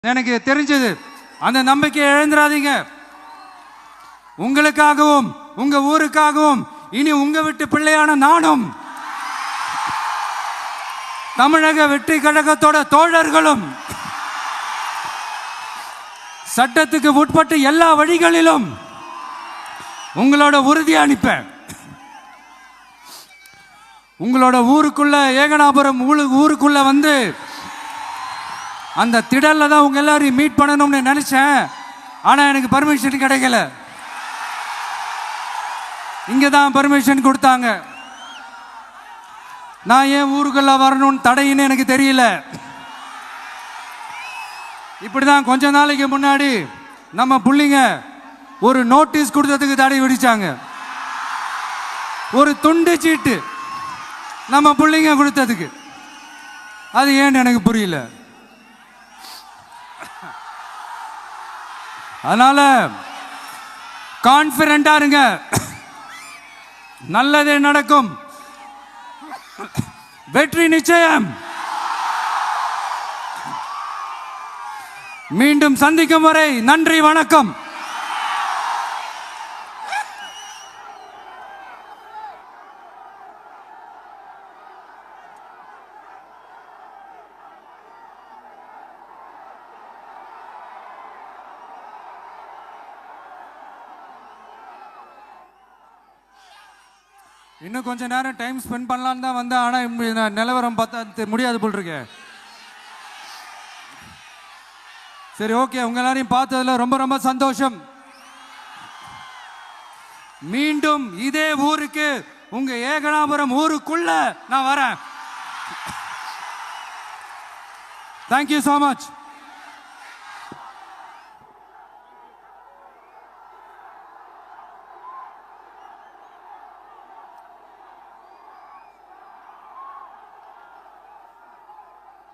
எனக்கு தெரிஞ்சது. அந்த நம்பிக்கையை இழந்துடாதீங்க. உங்களுக்காகவும் உங்க ஊருக்காகவும் இனி உங்க வீட்டு பிள்ளையான நானும் தமிழக வெற்றி கழகத்தோட தோழர்களும் சட்டத்துக்கு உட்பட்டு எல்லா வழிகளிலும் உங்களோட உறுதி அளிப்பேன். உங்களோட ஊருக்குள்ள ஏகனாபுரம் ஊருக்குள்ள வந்து அந்த திடல்ல தான் உங்க எல்லாரையும் மீட் பண்ணணும்னு நினைச்சேன். ஆனா எனக்கு பர்மிஷன் கிடைக்கல. இங்க தான் பர்மிஷன் கொடுத்தாங்க. நான் ஏன் ஊருக்குள்ள வரணும்னு தடையின்னு எனக்கு தெரியல. இப்படிதான் கொஞ்ச நாளைக்கு முன்னாடி நம்ம புள்ளிங்க ஒரு நோட்டீஸ் கொடுத்ததுக்கு தடை விதிச்சாங்க. ஒரு துண்டு சீட்டு நம்ம புள்ளிங்க கொடுத்ததுக்கு. அது ஏன்னு எனக்கு புரியல. அதனால கான்ஃபிடென்ட்டா இருங்க, நல்லதே நடக்கும், வெற்றி நிச்சயம். மீண்டும் சந்திக்கும் வரை நன்றி, வணக்கம். இன்னும் கொஞ்ச நேரம் டைம் ஸ்பெண்ட் பண்ணலான்னு தான் வந்தேன். ஆனால் நிலவரம் பார்த்தா முடியாது போல் இருக்கு. சரி, ஓகே. உங்க எல்லாரையும் பார்த்ததுல ரொம்ப ரொம்ப சந்தோஷம். மீண்டும் இதே ஊருக்கு, உங்க ஏகனாபுரம் ஊருக்குள்ள நான் வரேன். Thank you so much.